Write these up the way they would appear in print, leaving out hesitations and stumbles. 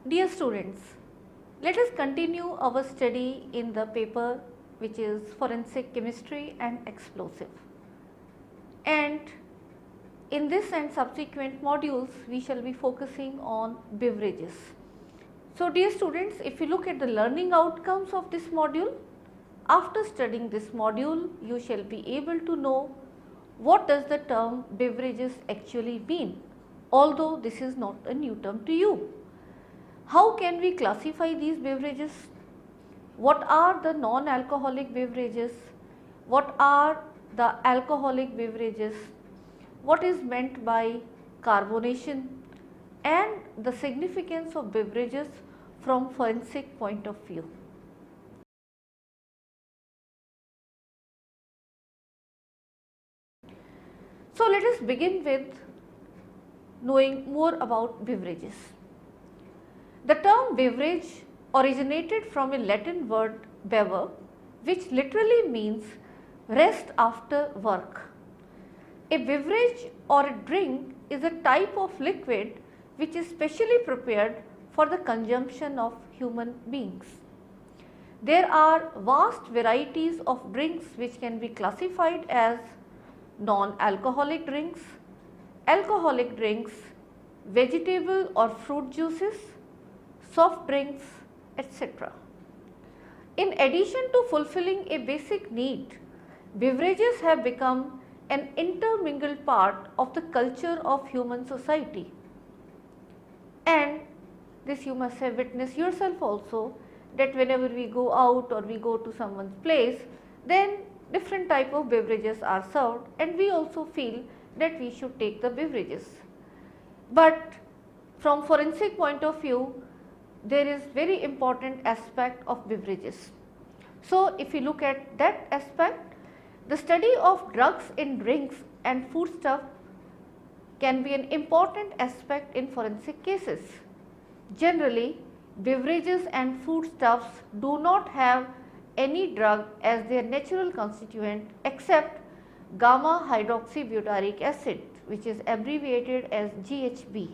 Dear students, let us continue our study in the paper which is Forensic Chemistry and Explosive. And in this and subsequent modules, we shall be focusing on beverages. So dear students, if you look at the learning outcomes of this module, after studying this module, you shall be able to know what does the term beverages actually mean, although this is not a new term to you. How can we classify these beverages? What are the non-alcoholic beverages? What are the alcoholic beverages? What is meant by carbonation and the significance of beverages from forensic point of view? So let us begin with knowing more about beverages. The term beverage originated from a Latin word bever, which literally means rest after work. A beverage or a drink is a type of liquid which is specially prepared for the consumption of human beings. There are vast varieties of drinks which can be classified as non-alcoholic drinks, alcoholic drinks, vegetable or fruit juices, soft drinks, etc. In addition to fulfilling a basic need, beverages have become an intermingled part of the culture of human society. And this you must have witnessed yourself also, that whenever we go out or we go to someone's place, then different type of beverages are served and we also feel that we should take the beverages. But from forensic point of view, there is very important aspect of beverages. So if you look at that aspect, the study of drugs in drinks and foodstuff can be an important aspect in forensic cases. Generally, beverages and foodstuffs do not have any drug as their natural constituent except gamma hydroxybutyric acid, which is abbreviated as GHB,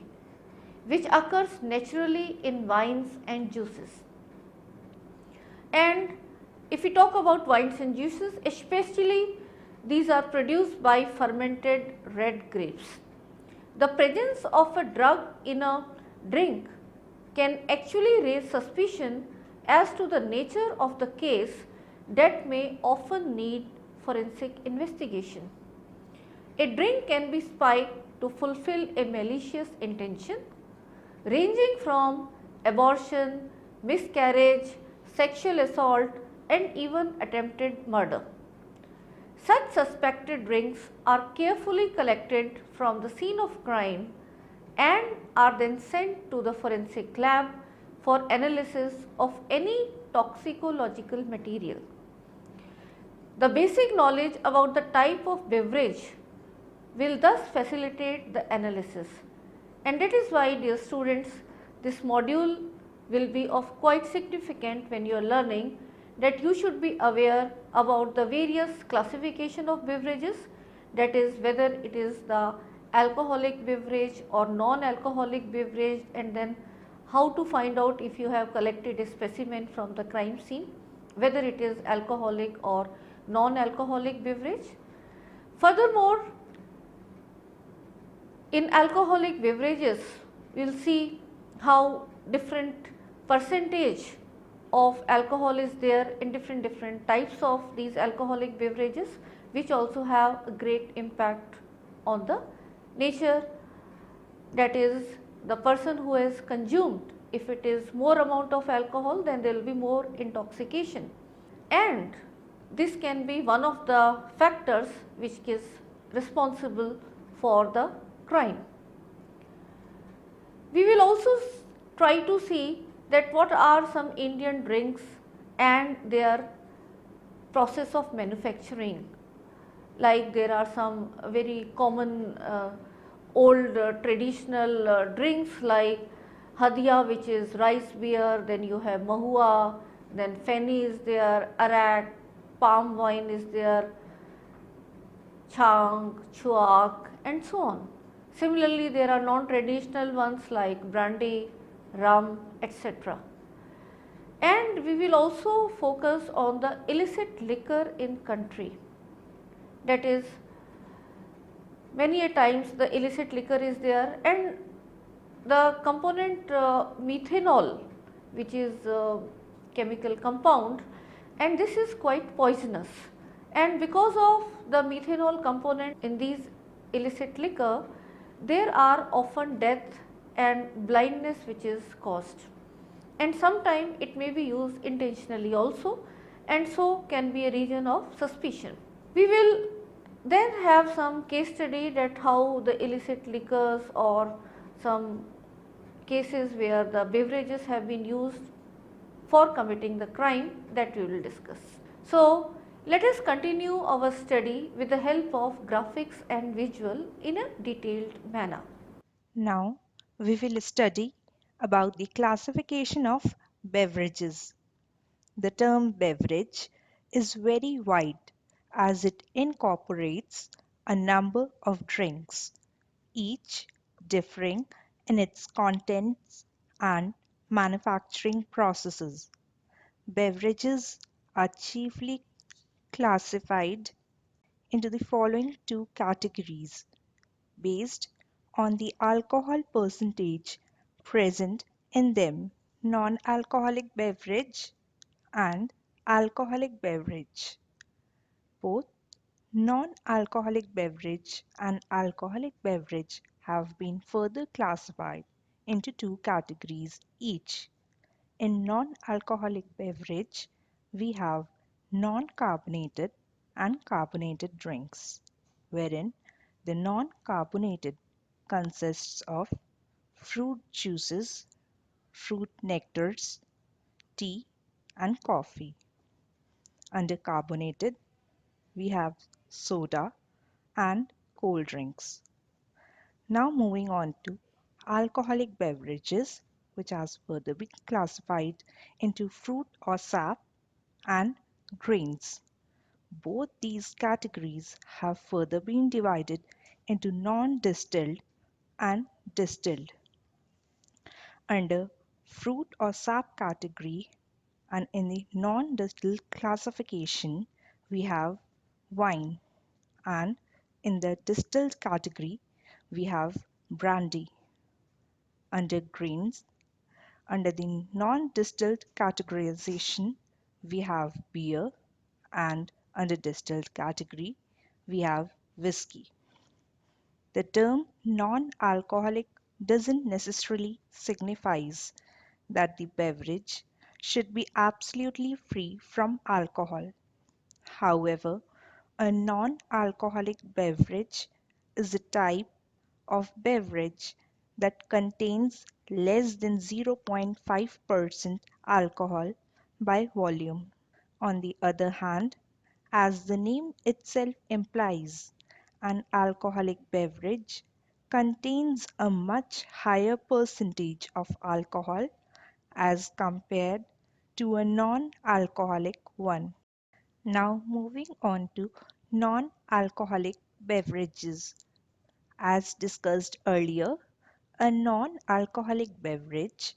which occurs naturally in wines and juices. And if we talk about wines and juices, especially these are produced by fermented red grapes. The presence of a drug in a drink can actually raise suspicion as to the nature of the case that may often need forensic investigation. A drink can be spiked to fulfill a malicious intention, ranging from abortion, miscarriage, sexual assault and even attempted murder. Such suspected drinks are carefully collected from the scene of crime and are then sent to the forensic lab for analysis of any toxicological material. The basic knowledge about the type of beverage will thus facilitate the analysis, and that is why, dear students, this module will be of quite significant when you are learning that you should be aware about the various classification of beverages, that is whether it is the alcoholic beverage or non-alcoholic beverage, and then how to find out if you have collected a specimen from the crime scene, whether it is alcoholic or non-alcoholic beverage. Furthermore, in alcoholic beverages, we will see how different percentage of alcohol is there in different types of these alcoholic beverages, which also have a great impact on the nature, that is the person who has consumed. If it is more amount of alcohol, then there will be more intoxication, and this can be one of the factors which is responsible for the crime. We will also try to see that what are some Indian drinks and their process of manufacturing. Like there are some very common old traditional drinks like Hadia, which is rice beer, then you have Mahua, then Feni is there, Arak, palm wine is there, Chang, Chuak and so on. Similarly, there are non-traditional ones like brandy, rum, etc. And we will also focus on the illicit liquor in country. That is, many a times the illicit liquor is there, and the component methanol, which is chemical compound, and this is quite poisonous, and because of the methanol component in these illicit liquor, there are often death and blindness which is caused, and sometimes it may be used intentionally also, and so can be a reason of suspicion. We will then have some case study that how the illicit liquors or some cases where the beverages have been used for committing the crime, that we will discuss. So, let us continue our study with the help of graphics and visual in a detailed manner. Now, we will study about the classification of beverages. The term beverage is very wide as it incorporates a number of drinks, each differing in its contents and manufacturing processes. Beverages are chiefly classified into the following two categories based on the alcohol percentage present in them: non-alcoholic beverage and alcoholic beverage. Both non-alcoholic beverage and alcoholic beverage have been further classified into two categories each. In non-alcoholic beverage, we have non-carbonated and carbonated drinks, wherein the non-carbonated consists of fruit juices, fruit nectars, tea, and coffee. Under carbonated, we have soda and cold drinks. Now moving on to alcoholic beverages, which has further been classified into fruit or sap and grains. Both these categories have further been divided into non-distilled and distilled. Under fruit or sap category and in the non-distilled classification, we have wine, and in the distilled category, we have brandy. Under grains, under the non-distilled categorization, we have beer, and under distilled category, we have whiskey. The term non-alcoholic doesn't necessarily signifies that the beverage should be absolutely free from alcohol. However, a non-alcoholic beverage is a type of beverage that contains less than 0.5% alcohol by volume. On the other hand, as the name itself implies, an alcoholic beverage contains a much higher percentage of alcohol as compared to a non-alcoholic one. Now moving on to non-alcoholic beverages. As discussed earlier, a non-alcoholic beverage,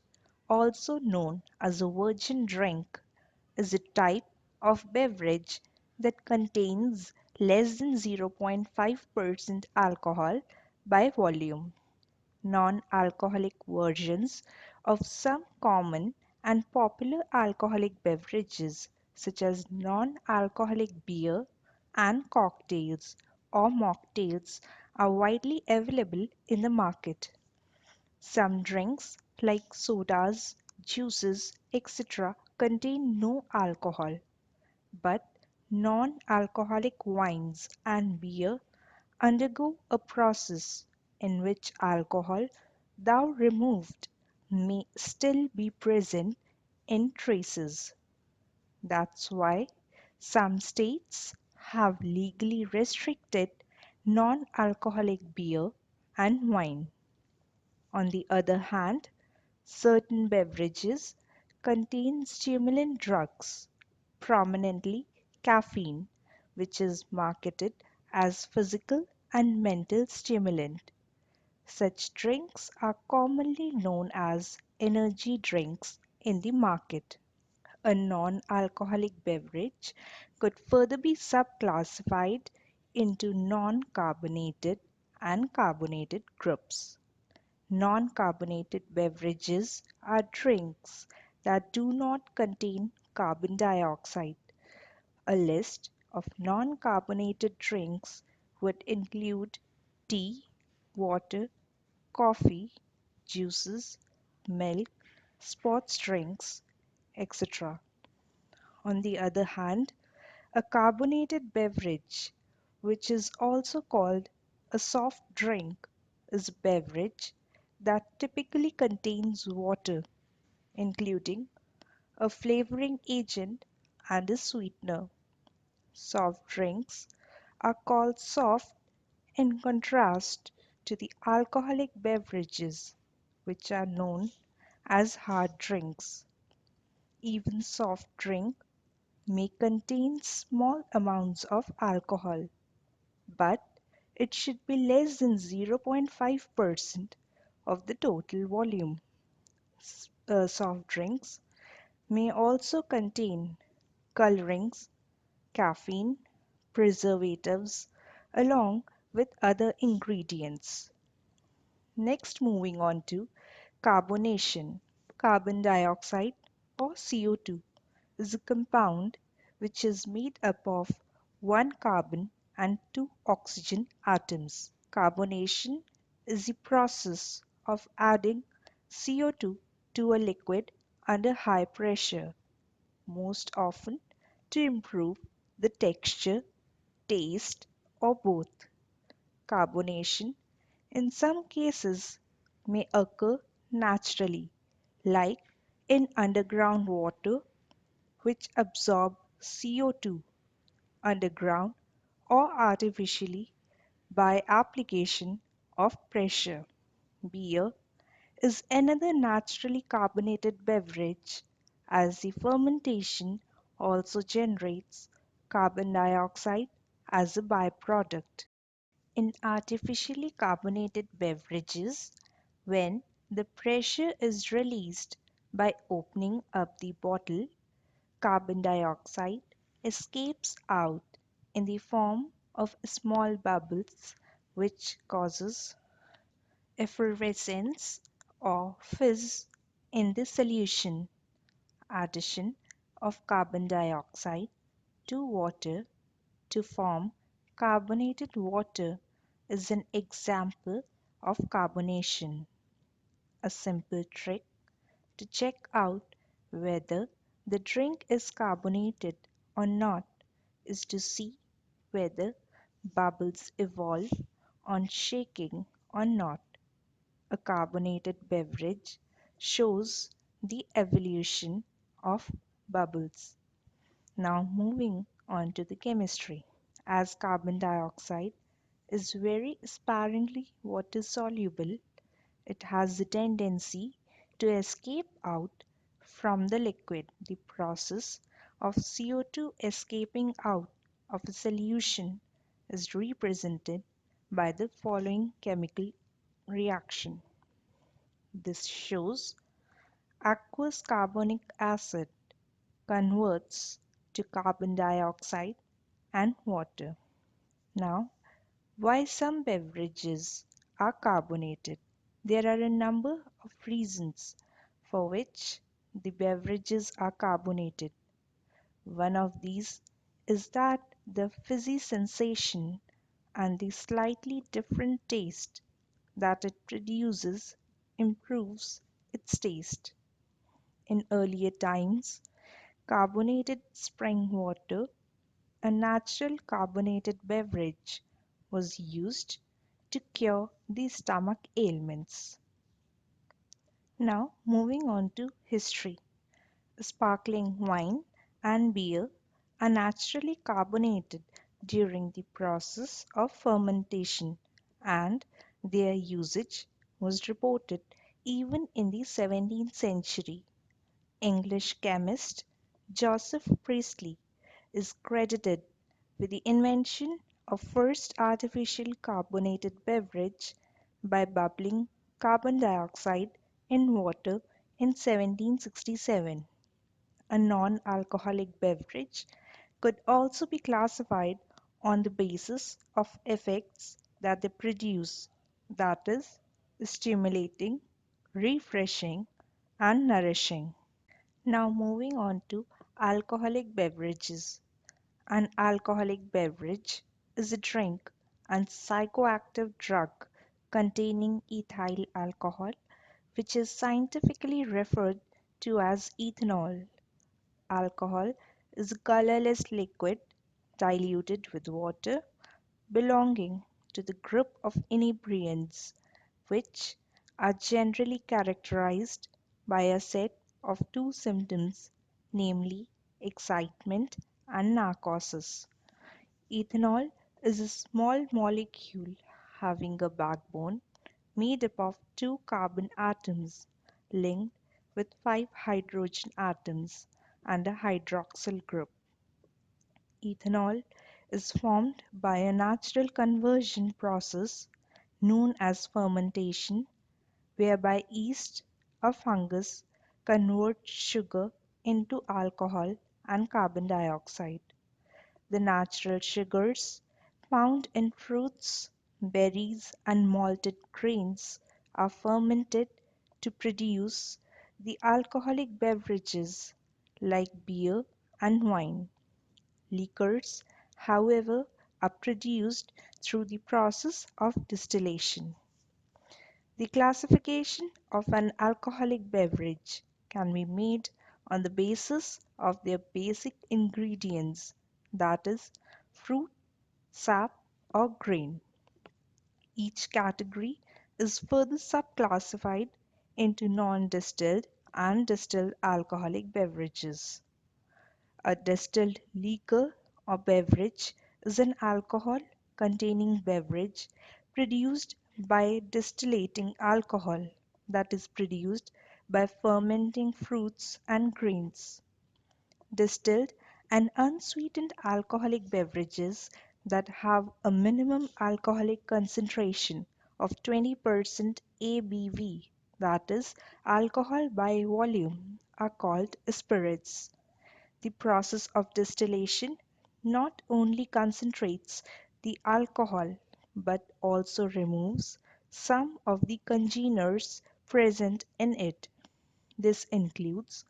also known as a virgin drink, is a type of beverage that contains less than 0.5% alcohol by volume. Non-alcoholic versions of some common and popular alcoholic beverages such as non-alcoholic beer and cocktails or mocktails are widely available in the market. Some drinks like sodas, juices, etc. contain no alcohol, but non-alcoholic wines and beer undergo a process in which alcohol, though removed, may still be present in traces. That's why some states have legally restricted non-alcoholic beer and wine. On the other hand, certain beverages contain stimulant drugs, prominently caffeine, which is marketed as physical and mental stimulant. Such drinks are commonly known as energy drinks in the market. A non-alcoholic beverage could further be subclassified into non-carbonated and carbonated groups. Non-carbonated beverages are drinks that do not contain carbon dioxide. A list of non-carbonated drinks would include tea, water, coffee, juices, milk, sports drinks, etc. On the other hand, a carbonated beverage, which is also called a soft drink, is a beverage that typically contains water, including a flavoring agent and a sweetener. Soft drinks are called soft in contrast to the alcoholic beverages, which are known as hard drinks. Even soft drink may contain small amounts of alcohol, but it should be less than 0.5% of the total volume. Soft drinks may also contain colorings, caffeine, preservatives, along with other ingredients. Next, moving on to carbonation. Carbon dioxide or CO2 is a compound which is made up of one carbon and two oxygen atoms. Carbonation is the process of adding CO2 to a liquid under high pressure, most often to improve the texture, taste, or both. Carbonation in some cases may occur naturally, like in underground water, which absorb CO2 underground, or artificially by application of pressure. Beer is another naturally carbonated beverage, as the fermentation also generates carbon dioxide as a byproduct. In artificially carbonated beverages, when the pressure is released by opening up the bottle, carbon dioxide escapes out in the form of small bubbles, which causes effervescence or fizz in the solution. Addition of carbon dioxide to water to form carbonated water is an example of carbonation. A simple trick to check out whether the drink is carbonated or not is to see whether bubbles evolve on shaking or not. A carbonated beverage shows the evolution of bubbles. Now moving on to the chemistry. As carbon dioxide is very sparingly water soluble, it has the tendency to escape out from the liquid. The process of CO2 escaping out of a solution is represented by the following chemical reaction. This shows aqueous carbonic acid converts to carbon dioxide and water. Now, why some beverages are carbonated? There are a number of reasons for which the beverages are carbonated. One of these is that the fizzy sensation and the slightly different taste that it produces improves its taste. In earlier times, carbonated spring water, a natural carbonated beverage, was used to cure the stomach ailments. Now, moving on to history. Sparkling wine and beer are naturally carbonated during the process of fermentation, and their usage was reported even in the 17th century. English chemist Joseph Priestley is credited with the invention of first artificial carbonated beverage by bubbling carbon dioxide in water In 1767, a non-alcoholic beverage could also be classified on the basis of effects that they produce, that is, stimulating, refreshing, and nourishing. Now, moving on to alcoholic beverages. An alcoholic beverage is a drink and psychoactive drug containing ethyl alcohol, which is scientifically referred to as ethanol. Alcohol is a colorless liquid diluted with water belonging to the group of inebriants, which are generally characterized by a set of two symptoms, namely excitement and narcosis. Ethanol is a small molecule having a backbone made up of two carbon atoms linked with five hydrogen atoms and a hydroxyl group. Ethanol is formed by a natural conversion process known as fermentation, whereby yeast, a fungus, converts sugar into alcohol and carbon dioxide. The natural sugars found in fruits, berries, and malted grains are fermented to produce the alcoholic beverages like beer and wine. Liquors, however, are produced through the process of distillation. The classification of an alcoholic beverage can be made on the basis of their basic ingredients, that is, fruit, sap, or grain. Each category is further subclassified into non-distilled and distilled alcoholic beverages. A distilled liquor or beverage is an alcohol containing beverage produced by distillating alcohol, that is produced by fermenting fruits and grains. Distilled and unsweetened alcoholic beverages that have a minimum alcoholic concentration of 20% ABV, that is alcohol by volume, are called spirits. The process of distillation not only concentrates the alcohol but also removes some of the congeners present in it. This includes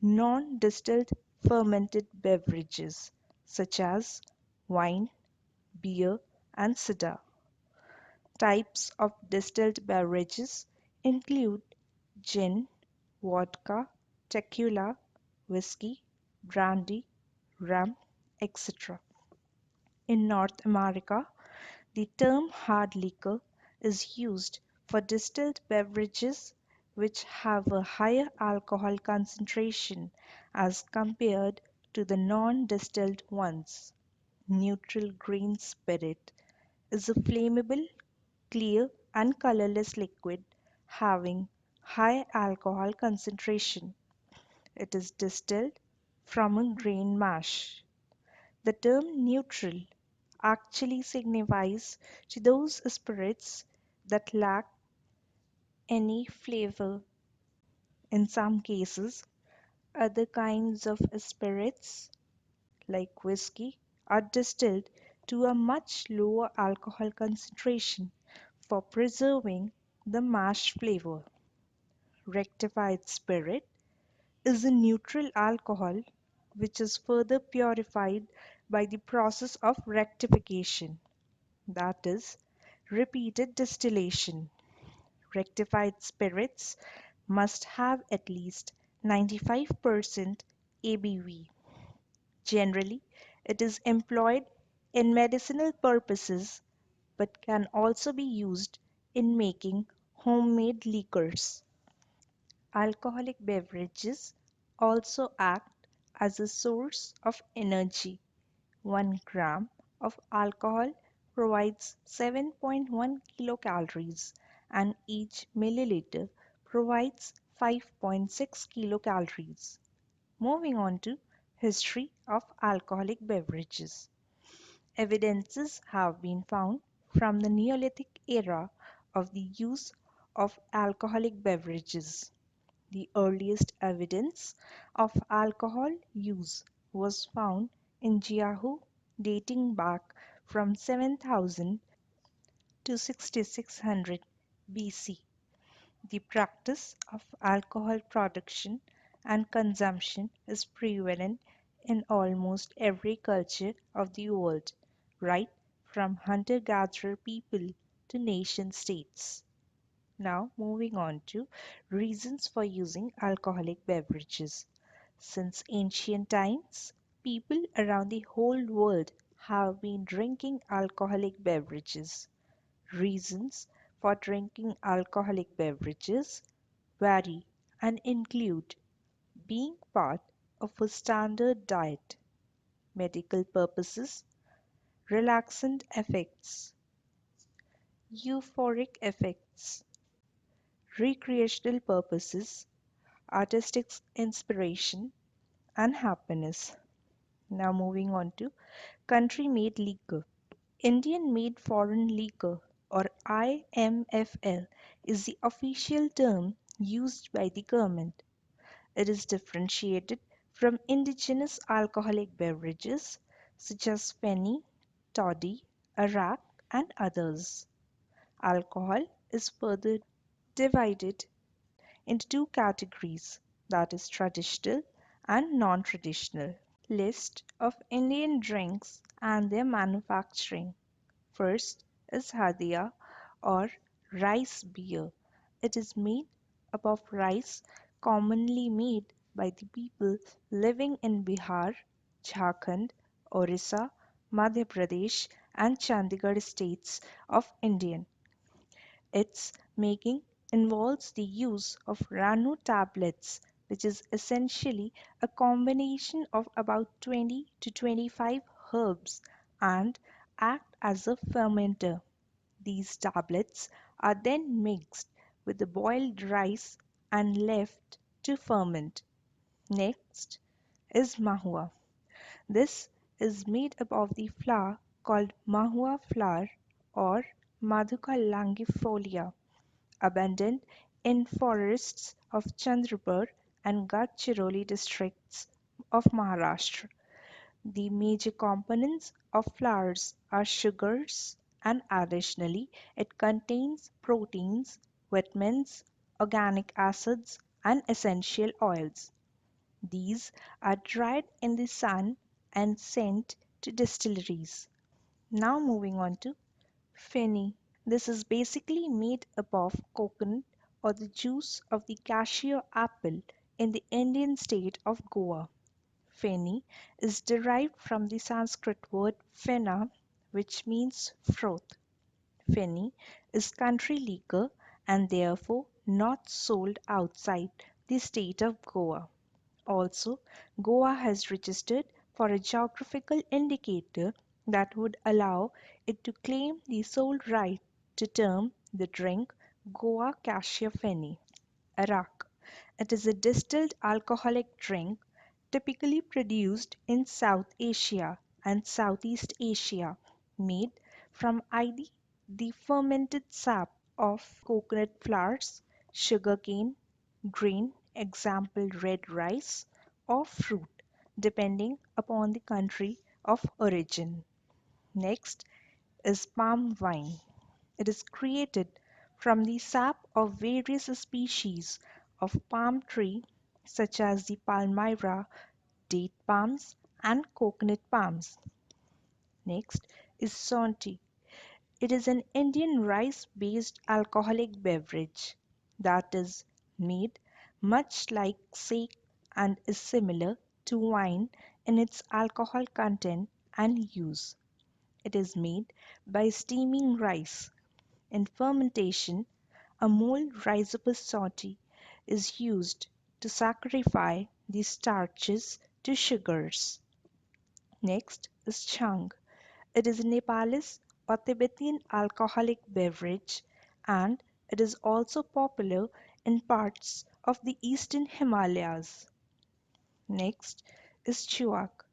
non-distilled fermented beverages such as wine, beer, and cider. Types of distilled beverages include gin, vodka, tequila, whiskey, brandy, rum, etc. In North America, the term hard liquor is used for distilled beverages which have a higher alcohol concentration as compared to the non-distilled ones. Neutral grain spirit is a flammable, clear, and colorless liquid having high alcohol concentration. It is distilled from a grain mash. The term neutral actually signifies to those spirits that lack any flavor. In some cases, other kinds of spirits, like whiskey, are distilled to a much lower alcohol concentration for preserving the mash flavor. Rectified spirit is a neutral alcohol which is further purified by the process of rectification, that is, repeated distillation. Rectified spirits must have at least 95% ABV. Generally, it is employed in medicinal purposes but can also be used in making homemade liquors. Alcoholic beverages also act as a source of energy. 1 gram of alcohol provides 7.1 kilocalories, and each milliliter provides 5.6 kilocalories. Moving on to history of alcoholic beverages. Evidences have been found from the Neolithic era of the use of alcoholic beverages. The earliest evidence of alcohol use was found in Jiahu dating back from 7000 to 6600 BC. The practice of alcohol production and consumption is prevalent in almost every culture of the world, right from hunter gatherer people to nation states. Now, moving on to reasons for using alcoholic beverages. Since ancient times, people around the whole world have been drinking alcoholic beverages. Reasons for drinking alcoholic beverages vary and include being part of a standard diet, medical purposes, relaxant effects, euphoric effects, recreational purposes, artistic inspiration, and happiness. Now, moving on to country made liquor. Indian made foreign liquor, or IMFL, is the official term used by the government. It is differentiated from indigenous alcoholic beverages such as Feni, toddy, arak, and others. Alcohol is further divided into two categories, that is traditional and non-traditional. List of Indian drinks and their manufacturing. First is Hadia or rice beer. It is made up of rice commonly made by the people living in Bihar, Jharkhand, Orissa, Madhya Pradesh, and Chandigarh states of India. Its making involves the use of Ranu tablets, which is essentially a combination of about 20 to 25 herbs and act as a fermenter. These tablets are then mixed with the boiled rice and left to ferment. Next is mahua. This is made up of the flower called mahua flower or Maduka langifolia, abundant in forests of Chandrapur and Gadchiroli districts of Maharashtra. The major components of flowers are sugars, and additionally it contains proteins, vitamins, organic acids, and essential oils. These are dried in the sun and sent to distilleries. Now moving on to Feni. This is basically made up of coconut or the juice of the cassia apple in the Indian state of Goa. Feni is derived from the Sanskrit word "fena", which means froth. Feni is country liquor and therefore not sold outside the state of Goa. Also, Goa has registered for a geographical indicator that would allow it to claim the sole right to term the drink Goa Cassia Feni. Arak. It is a distilled alcoholic drink typically produced in South Asia and Southeast Asia, made from either the fermented sap of coconut flowers, sugarcane, grain, example red rice, or fruit, depending upon the country of origin. Next is palm wine. It is created from the sap of various species of palm tree such as the palmyra, date palms, and coconut palms. Next is Sonti. It is an Indian rice-based alcoholic beverage that is made much like sake and is similar to wine in its alcohol content and use. It is made by steaming rice. In fermentation, a mole rhizopus soti is used to saccharify the starches to sugars. Next is Chang. It is a Nepalese or Tibetan alcoholic beverage and it is also popular in parts of the eastern Himalayas. Next is Chuak.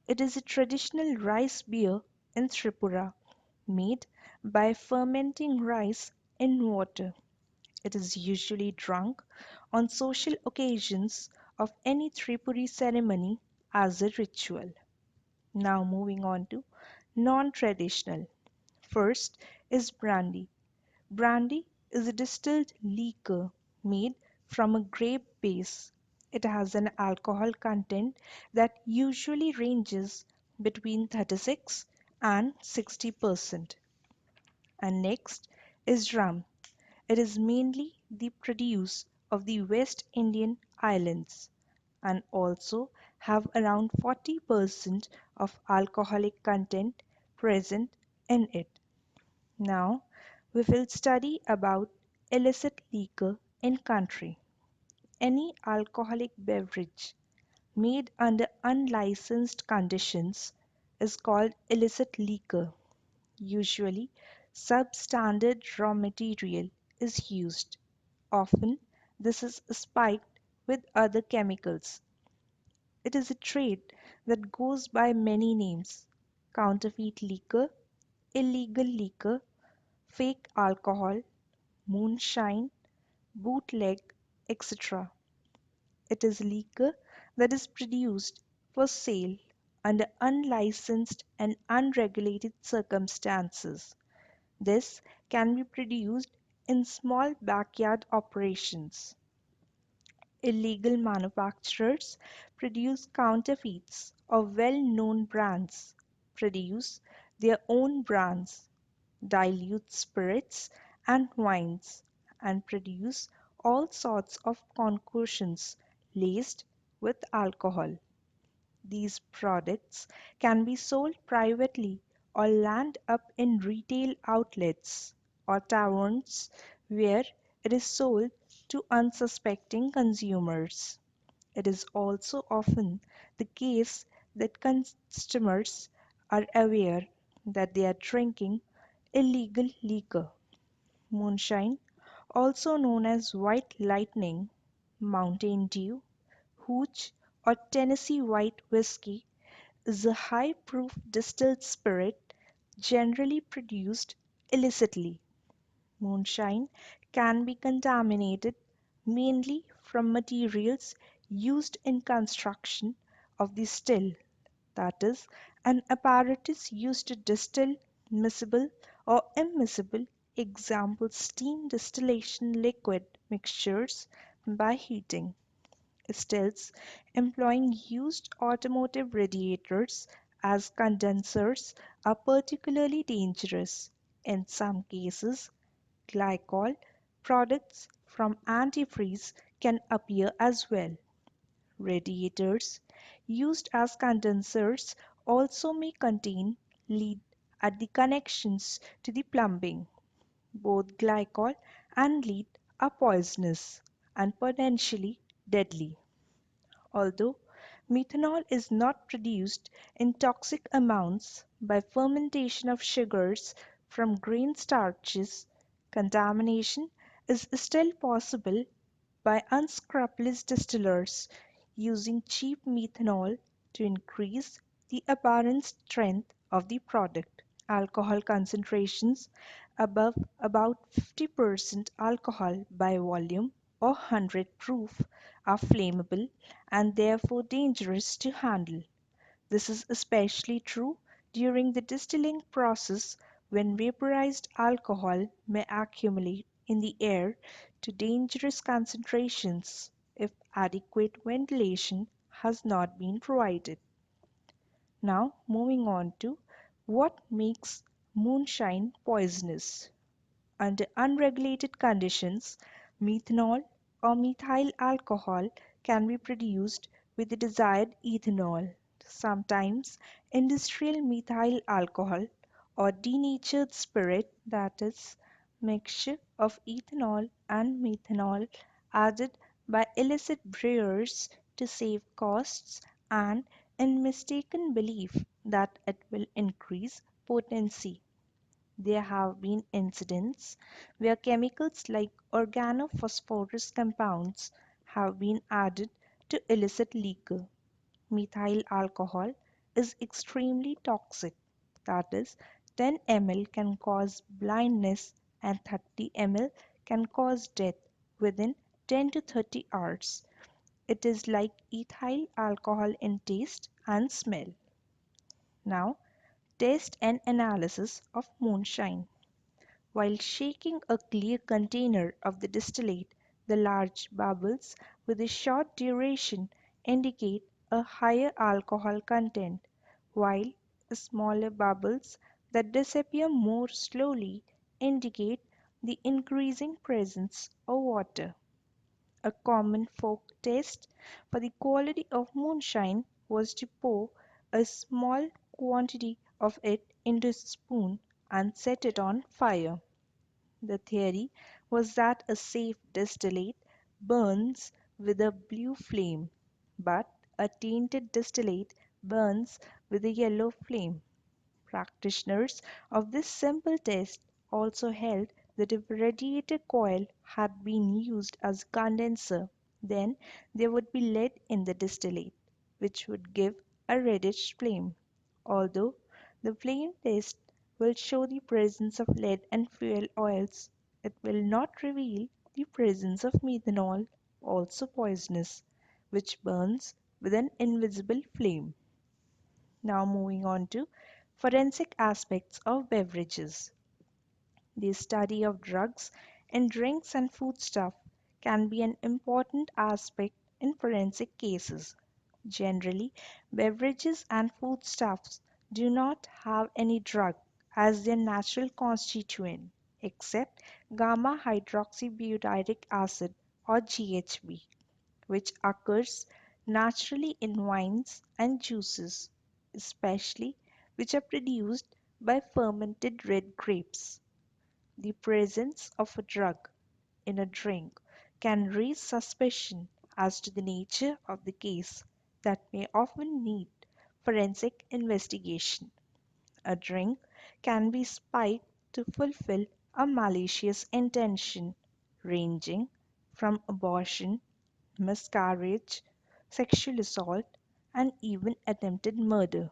It is a traditional rice beer in Tripura, made by fermenting rice in water. It is usually drunk on social occasions of any Tripuri ceremony as a ritual. Now moving on to non-traditional. First is brandy. Brandy is a distilled liquor made from a grape base. It has an alcohol content that usually ranges between 36 and 60%. And next is rum. It is mainly the produce of the West Indian islands and also have around 40% of alcoholic content present in it. Now we will study about illicit liquor in country. Any alcoholic beverage made under unlicensed conditions is called illicit liquor. Usually, substandard raw material is used. Often, this is spiked with other chemicals. It is a trade that goes by many names: counterfeit liquor, illegal liquor, fake alcohol, moonshine, bootleg, etc. It is liquor that is produced for sale under unlicensed and unregulated circumstances. This can be produced in small backyard operations. Illegal manufacturers produce counterfeits of well-known brands, produce their own brands, dilute spirits and wines, and produce all sorts of concoctions laced with alcohol. These products can be sold privately or land up in retail outlets or taverns where it is sold to unsuspecting consumers. It is also often the case that customers are aware that they are drinking illegal liquor. Moonshine, also known as white lightning, Mountain Dew, hooch, or Tennessee white whiskey, is a high proof distilled spirit generally produced illicitly. Moonshine can be contaminated mainly from materials used in construction of the still, that is, an apparatus used to distill miscible or immiscible, example steam distillation liquid mixtures by heating. Stills employing used automotive radiators as condensers are particularly dangerous. In some cases, glycol products from antifreeze can appear as well. Radiators used as condensers also may contain lead at the connections to the plumbing. Both glycol and lead are poisonous and potentially deadly. Although methanol is not produced in toxic amounts by fermentation of sugars from grain starches, contamination is still possible by unscrupulous distillers using cheap methanol to increase the apparent strength of the product. Alcohol concentrations above about 50% alcohol by volume or 100 proof are flammable and therefore dangerous to handle. This is especially true during the distilling process when vaporized alcohol may accumulate in the air to dangerous concentrations if adequate ventilation has not been provided. Now, moving on to what makes moonshine poisonous. Under unregulated conditions, methanol or methyl alcohol can be produced with the desired ethanol. Sometimes industrial methyl alcohol or denatured spirit, that is, mixture of ethanol and methanol added by illicit brewers to save costs and in mistaken belief that it will increase potency. There have been incidents where chemicals like organophosphorus compounds have been added to illicit liquor. Methyl alcohol is extremely toxic, that is, 10 ml can cause blindness and 30 ml can cause death within 10 to 30 hours. It is like ethyl alcohol in taste and smell. Now, taste and analysis of moonshine. While shaking a clear container of the distillate, the large bubbles with a short duration indicate a higher alcohol content, while smaller bubbles that disappear more slowly indicate the increasing presence of water. A common folk test for the quality of moonshine was to pour a small quantity of it into a spoon and set it on fire. The theory was that a safe distillate burns with a blue flame, but a tainted distillate burns with a yellow flame. Practitioners of this simple test also held that if a radiator coil had been used as a condenser, then there would be lead in the distillate, which would give a reddish flame. Although the flame test will show the presence of lead and fuel oils, it will not reveal the presence of methanol, also poisonous, which burns with an invisible flame. Now moving on to forensic aspects of beverages. The study of drugs in drinks and foodstuff can be an important aspect in forensic cases. Generally, beverages and foodstuffs do not have any drug as their natural constituent except gamma hydroxybutyric acid or GHB, which occurs naturally in wines and juices, especially which are produced by fermented red grapes. The presence of a drug in a drink can raise suspicion as to the nature of the case that may often need forensic investigation. A drink can be spiked to fulfill a malicious intention, ranging from abortion, miscarriage, sexual assault, and even attempted murder.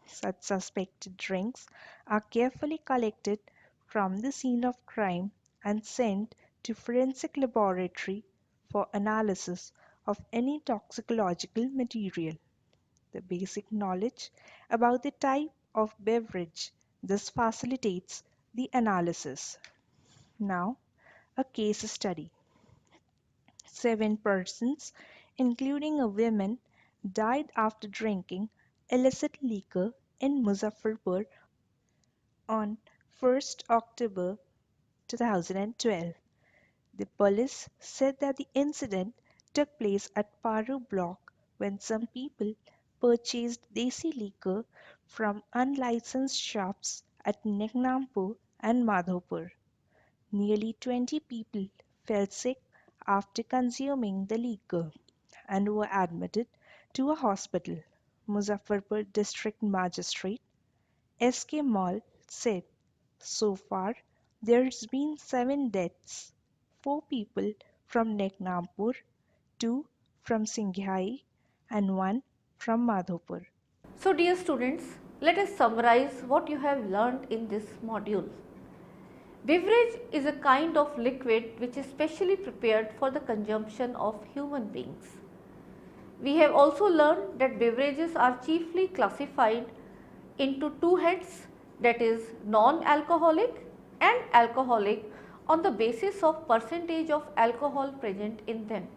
Such suspected drinks are carefully collected from the scene of crime and sent to forensic laboratory for analysis of any toxicological material. The basic knowledge about the type of beverage thus facilitates the analysis. Now, a case study. 7 persons, including a woman, died after drinking illicit liquor in Muzaffarpur on 1st October 2012. The police said that the incident took place at Paru block when some people purchased desi liquor from unlicensed shops at Neknampur and Madhopur. Nearly 20 people fell sick after consuming the liquor and were admitted to a hospital. Muzaffarpur District Magistrate S.K. Mall said, so far there's been 7 deaths, 4 people from Neknampur, 2 from Singhai, and 1 from Madhopur. So dear students, let us summarize what you have learned in this module. Beverage is a kind of liquid which is specially prepared for the consumption of human beings. We have also learned that beverages are chiefly classified into 2 heads, that is non-alcoholic and alcoholic, on the basis of percentage of alcohol present in them.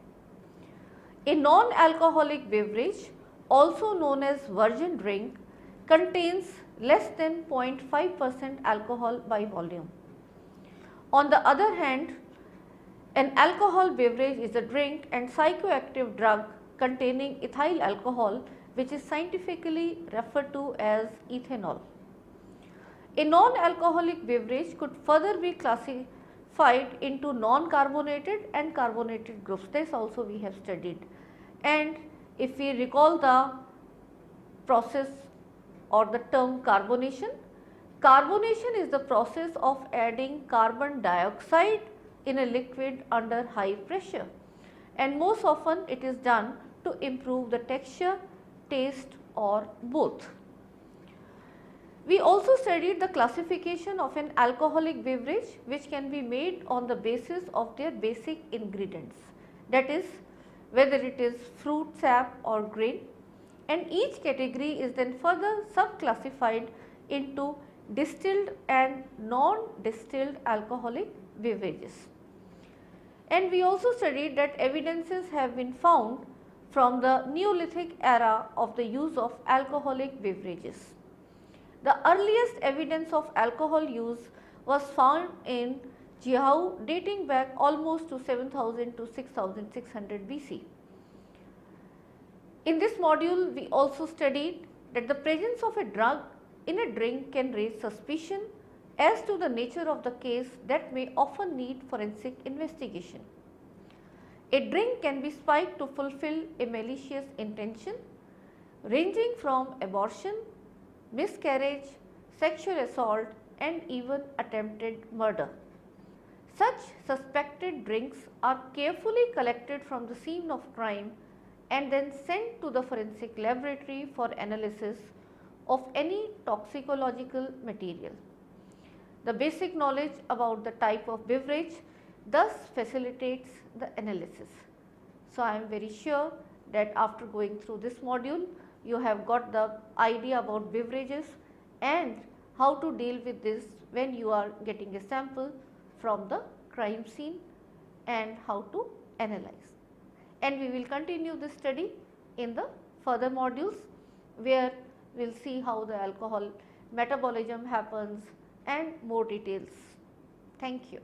A non-alcoholic beverage, also known as virgin drink, contains less than 0.5% alcohol by volume. On the other hand, an alcohol beverage is a drink and psychoactive drug containing ethyl alcohol, which is scientifically referred to as ethanol. A non-alcoholic beverage could further be classified into non-carbonated and carbonated groups. This also we have studied. And if we recall the process or the term carbonation, carbonation is the process of adding carbon dioxide in a liquid under high pressure, and most often it is done to improve the texture, taste, or both. We also studied the classification of an alcoholic beverage which can be made on the basis of their basic ingredients, that is whether it is fruit sap or grain, and each category is then further sub-classified into distilled and non-distilled alcoholic beverages. And we also studied that evidences have been found from the Neolithic era of the use of alcoholic beverages. The earliest evidence of alcohol use was found in Jiahou dating back almost to 7000 to 6600 BC. In this module, we also studied that the presence of a drug in a drink can raise suspicion as to the nature of the case that may often need forensic investigation. A drink can be spiked to fulfill a malicious intention ranging from abortion, miscarriage, sexual assault and even attempted murder. Such suspected drinks are carefully collected from the scene of crime and then sent to the forensic laboratory for analysis of any toxicological material. The basic knowledge about the type of beverage thus facilitates the analysis. So, I am very sure that after going through this module, you have got the idea about beverages and how to deal with this when you are getting a sample from the crime scene and how to analyze. And we will continue this study in the further modules where we will see how the alcohol metabolism happens and more details. Thank you.